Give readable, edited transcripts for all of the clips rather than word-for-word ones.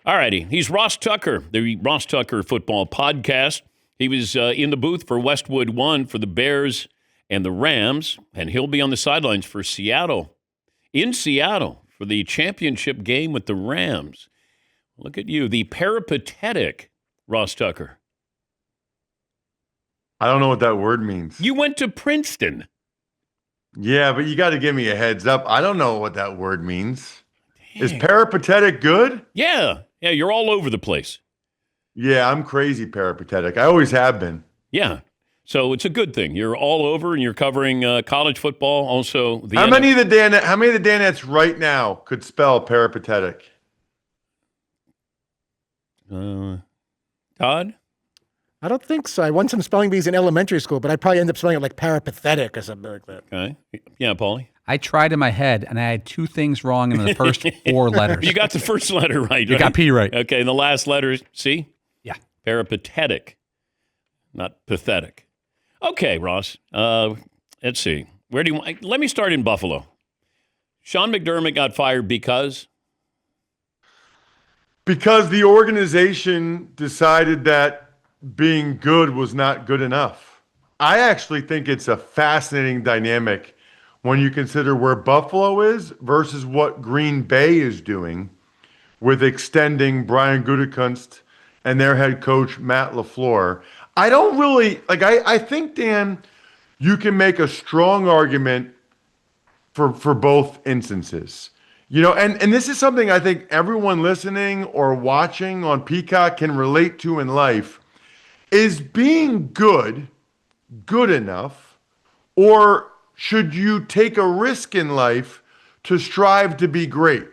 All righty. He's Ross Tucker, the Ross Tucker Football Podcast. He was in the booth for Westwood One for the Bears and the Rams, and he'll be on the sidelines for Seattle, in Seattle, for the championship game with the Rams. Look at you, the peripatetic Ross Tucker. I don't know what that word means. You went to Princeton. Yeah, but you got to give me a heads up. I don't know what that word means. Dang. Is peripatetic good? Yeah. Yeah, you're all over the place. Yeah, I'm crazy peripatetic. I always have been. Yeah. So it's a good thing. You're all over and you're covering college football. Also, how many of the Danettes right now could spell peripatetic? Todd? I don't think so. I won some spelling bees in elementary school, but I'd probably end up spelling it like peripathetic or something like that. Okay. Yeah, Paulie? I tried in my head, and I had two things wrong in the first four letters. You got the first letter right. You got P right. Okay, and the last letter, see? Yeah. Peripatetic, not pathetic. Okay, Ross. Let's see. Where do you want? Let me start in Buffalo. Sean McDermott got fired because? Because the organization decided that being good was not good enough. I actually think it's a fascinating dynamic when you consider where Buffalo is versus what Green Bay is doing with extending Brian Gutekunst and their head coach, Matt LaFleur. I don't really, I think, Dan, you can make a strong argument for both instances. You know, and this is something I think everyone listening or watching on Peacock can relate to in life. Is being good enough, or should you take a risk in life to strive to be great?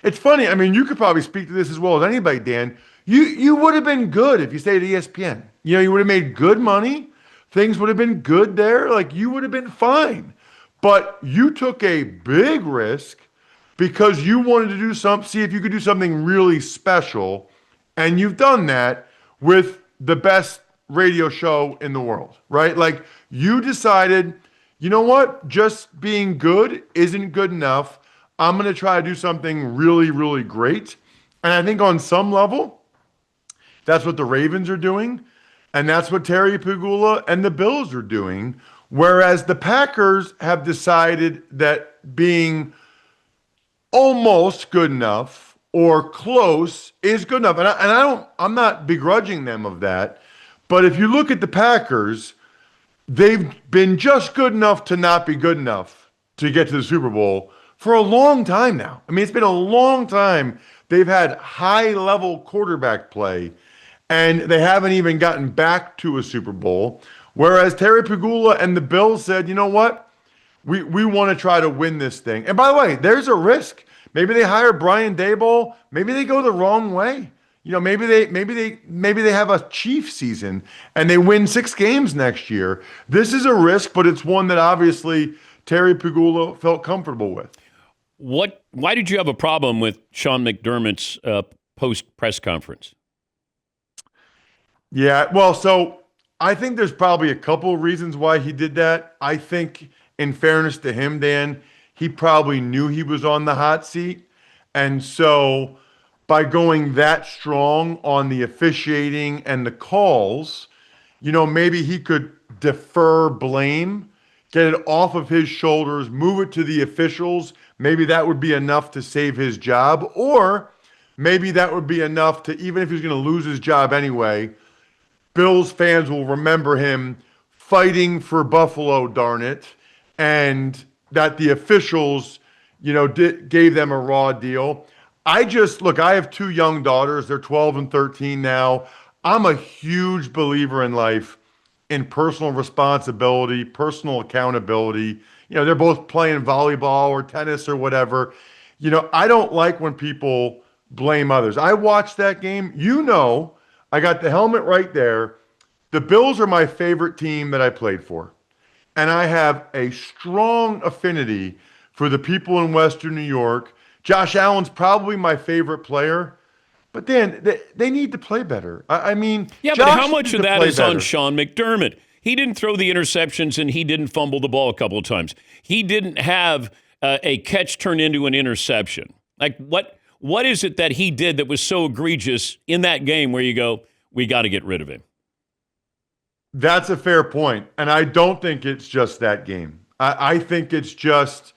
It's funny. I mean, you could probably speak to this as well as anybody, Dan. You would have been good if you stayed at ESPN. You know, you would have made good money. Things would have been good there. Like, you would have been fine. But you took a big risk because you wanted to do see if you could do something really special. And you've done that with the best radio show in the world, right? Like, you decided, you know what? Just being good isn't good enough. I'm going to try to do something really, really great. And I think on some level, that's what the Ravens are doing. And that's what Terry Pegula and the Bills are doing. Whereas the Packers have decided that being almost good enough or close is good enough. And I'm not begrudging them of that. But if you look at the Packers, they've been just good enough to not be good enough to get to the Super Bowl for a long time now. I mean, it's been a long time. They've had high-level quarterback play, and they haven't even gotten back to a Super Bowl. Whereas Terry Pegula and the Bills said, you know what? We want to try to win this thing. And by the way, there's a risk. Maybe they hire Brian Daboll. Maybe they go the wrong way. You know, maybe they have a Chiefs season and they win 6 games next year. This is a risk, but it's one that obviously Terry Pegula felt comfortable with. Why did you have a problem with Sean McDermott's post press conference? Yeah, well, so I think there's probably a couple of reasons why he did that. I think, in fairness to him, Dan, he probably knew he was on the hot seat. And so by going that strong on the officiating and the calls, you know, maybe he could defer blame, get it off of his shoulders, move it to the officials. Maybe that would be enough to save his job. Or maybe that would be enough to, even if he's going to lose his job anyway, Bills fans will remember him fighting for Buffalo, darn it, and that the officials, you know, gave them a raw deal. I have 2 young daughters. They're 12 and 13 now. I'm a huge believer in life, in personal responsibility, personal accountability. You know, they're both playing volleyball or tennis or whatever. You know, I don't like when people blame others. I watched that game. You know, I got the helmet right there. The Bills are my favorite team that I played for. And I have a strong affinity for the people in Western New York. Josh Allen's probably my favorite player. But then they need to play better. I mean, yeah, Josh but how much of that is better on Sean McDermott? He didn't throw the interceptions and he didn't fumble the ball a couple of times. He didn't have a catch turn into an interception. Like, what What is it that he did that was so egregious in that game where you go, we got to get rid of him? That's a fair point. And I don't think it's just that game. I think it's just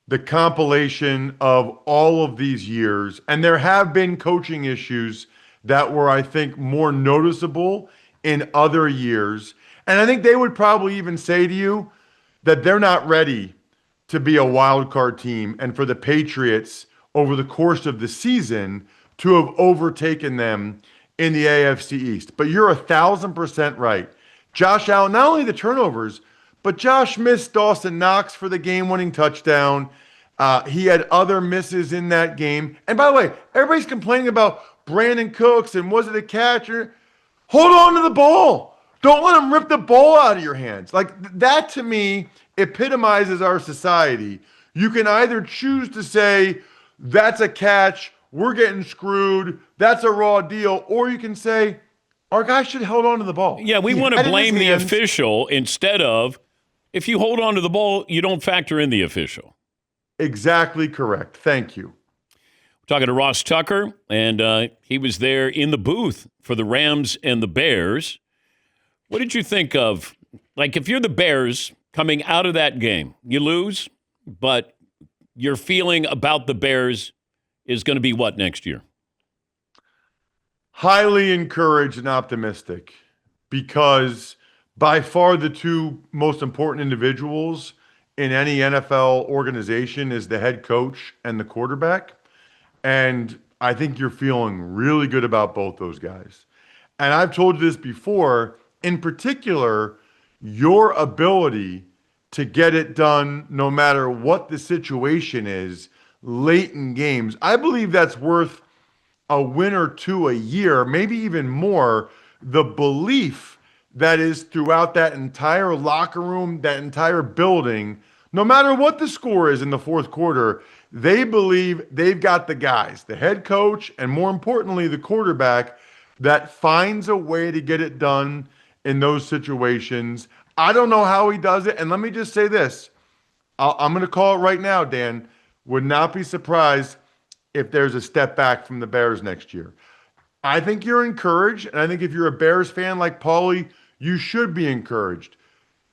the compilation of all of these years. And there have been coaching issues that were, I think, more noticeable in other years. And I think they would probably even say to you that they're not ready to be a wild card team and for the Patriots over the course of the season to have overtaken them in the AFC East. But you're 1,000% right. Josh Allen, not only the turnovers, but Josh missed Dawson Knox for the game-winning touchdown. He had other misses in that game. And by the way, everybody's complaining about Brandin Cooks and was it a catch? Hold on to the ball. Don't let him rip the ball out of your hands. Like that to me epitomizes our society. You can either choose to say, that's a catch, we're getting screwed, that's a raw deal, or you can say, our guy should have held on to the ball. Yeah, we want to blame the official instead of, if you hold on to the ball, you don't factor in the official. Exactly correct. Thank you. We're talking to Ross Tucker, and he was there in the booth for the Rams and the Bears. What did you think of, like, if you're the Bears coming out of that game, you lose, but your feeling about the Bears is going to be what next year? Highly encouraged and optimistic, because by far the two most important individuals in any NFL organization is the head coach and the quarterback. And I think you're feeling really good about both those guys. And I've told you this before, in particular, your ability to get it done no matter what the situation is late in games. I believe that's worth a win or two a year, maybe even more. The belief that is throughout that entire locker room, that entire building, no matter what the score is in the fourth quarter, they believe they've got the guys, the head coach, and more importantly, the quarterback that finds a way to get it done in those situations. I don't know how he does it. And let me just say this. I'm going to call it right now, Dan. Would not be surprised if there's a step back from the Bears next year. I think you're encouraged. And I think if you're a Bears fan like Paulie, you should be encouraged.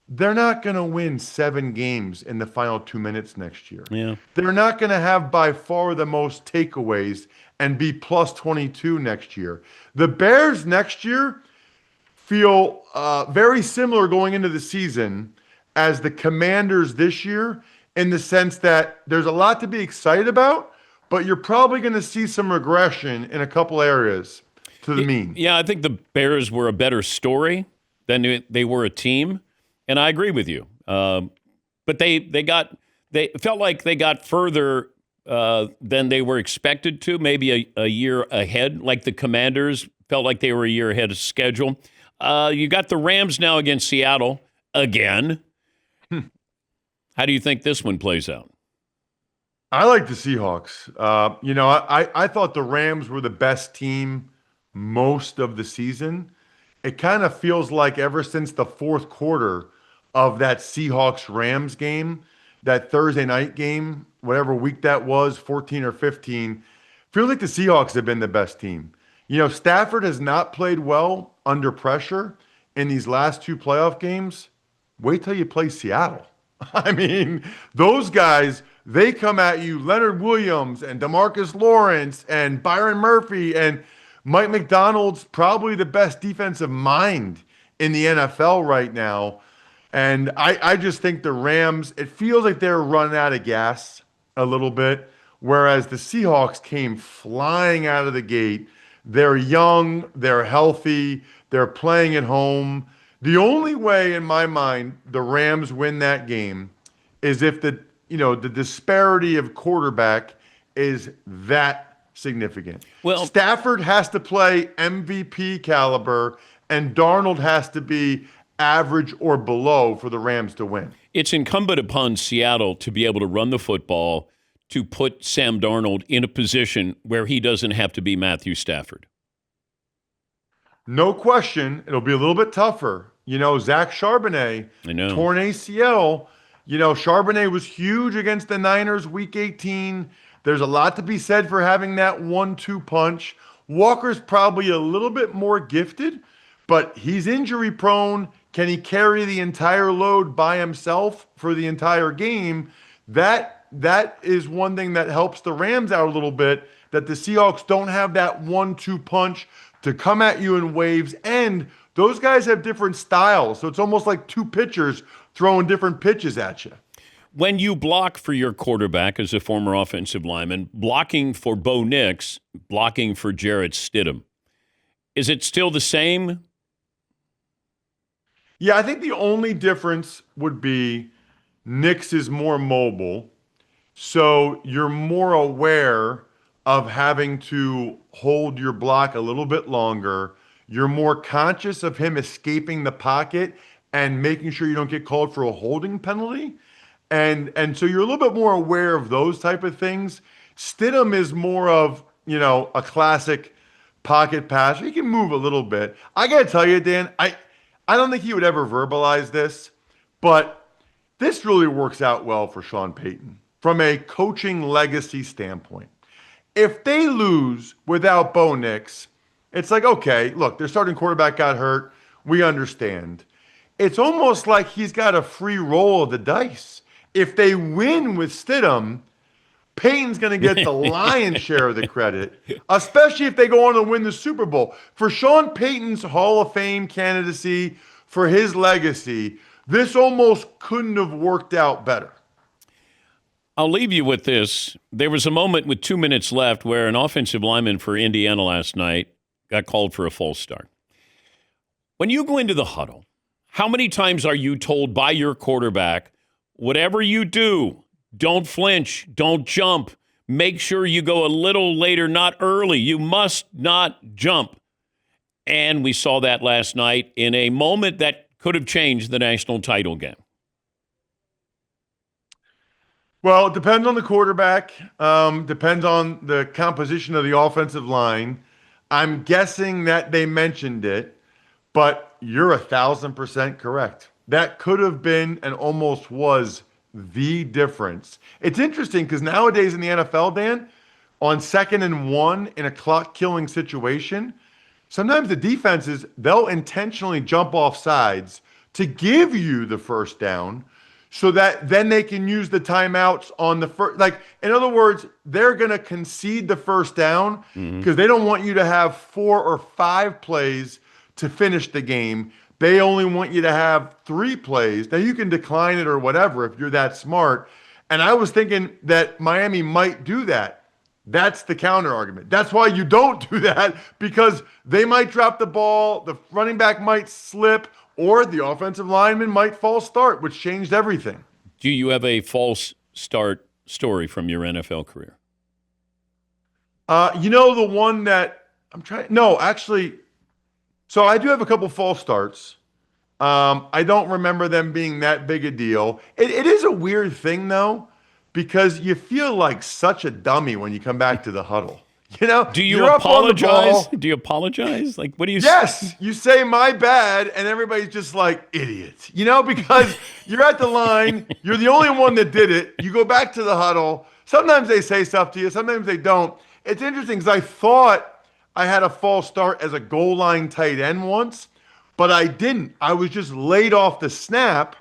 They're not going to win 7 games in the final 2 minutes next year. Yeah. They're not going to have by far the most takeaways and be plus 22 next year. The Bears next year feel very similar going into the season as the Commanders this year, in the sense that there's a lot to be excited about, but you're probably going to see some regression in a couple areas to the mean. Yeah, I think the Bears were a better story than they were a team, and I agree with you. But they felt like they got further than they were expected to, maybe a year ahead, like the Commanders felt like they were a year ahead of schedule. You got the Rams now against Seattle again. How do you think this one plays out? I like the Seahawks. I thought the Rams were the best team most of the season. It kind of feels like ever since the fourth quarter of that Seahawks-Rams game, that Thursday night game, whatever week that was, 14 or 15, feels like the Seahawks have been the best team. Stafford has not played well under pressure in these last 2 playoff games. Wait till you play Seattle. I mean, those guys, they come at you, Leonard Williams and DeMarcus Lawrence and Byron Murphy, and Mike McDonald's probably the best defensive mind in the NFL right now. And I just think the Rams, it feels like they're running out of gas a little bit, whereas the Seahawks came flying out of the gate. They're young, they're healthy, they're playing at home. The only way, in my mind, the Rams win that game is if the disparity of quarterback is that significant. Well, Stafford has to play MVP caliber, and Darnold has to be average or below for the Rams to win. It's incumbent upon Seattle to be able to run the football, to put Sam Darnold in a position where he doesn't have to be Matthew Stafford. No question. It'll be a little bit tougher. Zach Charbonnet, torn ACL. Charbonnet was huge against the Niners week 18. There's a lot to be said for having that 1-2 punch. Walker's probably a little bit more gifted, but he's injury prone. Can he carry the entire load by himself for the entire game? That is one thing that helps the Rams out a little bit, that the Seahawks don't have that 1-2 punch to come at you in waves, and those guys have different styles. So it's almost like two pitchers throwing different pitches at you. When you block for your quarterback as a former offensive lineman, blocking for Bo Nix, blocking for Jarrett Stidham, is it still the same? Yeah, I think the only difference would be Nix is more mobile, so you're more aware of having to hold your block a little bit longer. You're more conscious of him escaping the pocket and making sure you don't get called for a holding penalty. And so you're a little bit more aware of those type of things. Stidham is more of, a classic pocket passer. He can move a little bit. I got to tell you, Dan, I don't think he would ever verbalize this, but this really works out well for Sean Payton from a coaching legacy standpoint. If they lose without Bo Nix, it's like, okay, look, their starting quarterback got hurt. We understand. It's almost like he's got a free roll of the dice. If they win with Stidham, Payton's going to get the lion's share of the credit, especially if they go on to win the Super Bowl. For Sean Payton's Hall of Fame candidacy, for his legacy, this almost couldn't have worked out better. I'll leave you with this. There was a moment with 2 minutes left where an offensive lineman for Indiana last night got called for a false start. When you go into the huddle, how many times are you told by your quarterback, whatever you do, don't flinch, don't jump. Make sure you go a little later, not early. You must not jump. And we saw that last night in a moment that could have changed the national title game. Well, it depends on the quarterback. Depends on the composition of the offensive line. I'm guessing that they mentioned it, but you're 1,000% correct. That could have been and almost was the difference. It's interesting because nowadays in the NFL, Dan, on 2nd and 1 in a clock-killing situation, sometimes the defenses, they'll intentionally jump off sides to give you the first down so that then they can use the timeouts on the first. Like, in other words, they're going to concede the first down because they don't want you to have 4 or 5 plays to finish the game. They only want you to have 3 plays. Now, you can decline it or whatever if you're that smart. And I was thinking that Miami might do that. That's the counter argument. That's why you don't do that, because they might drop the ball, the running back might slip, or the offensive lineman might false start, which changed everything. Do you have a false start story from your NFL career? The one that I'm trying. No, actually. So I do have a couple false starts. I don't remember them being that big a deal. It is a weird thing, though, because you feel like such a dummy when you come back to the huddle. Do you apologize? Do you apologize? Like, what do you say? Yes, you say my bad, and everybody's just like, idiot. Because you're at the line, you're the only one that did it. You go back to the huddle. Sometimes they say stuff to you, sometimes they don't. It's interesting because I thought I had a false start as a goal line tight end once, but I didn't. I was just laid off the snap,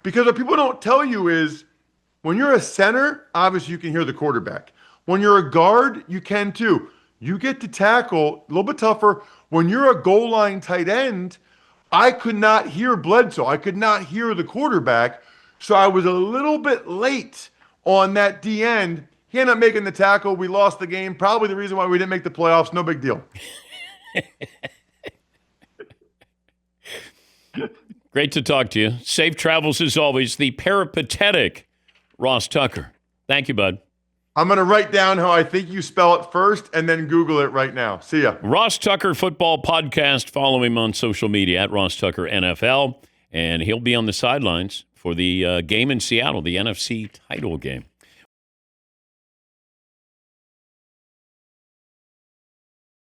because what people don't tell you is when you're a center, obviously you can hear the quarterback. When you're a guard, you can too. You get to tackle a little bit tougher. When you're a goal line tight end, I could not hear Bledsoe. I could not hear the quarterback. So I was a little bit late on that D end. He ended up making the tackle. We lost the game. Probably the reason why we didn't make the playoffs. No big deal. Great to talk to you. Safe travels as always. The peripatetic Ross Tucker. Thank you, bud. I'm going to write down how I think you spell it first and then Google it right now. See ya. Ross Tucker Football Podcast. Follow him on social media at Ross Tucker NFL. And he'll be on the sidelines for the game in Seattle, the NFC title game.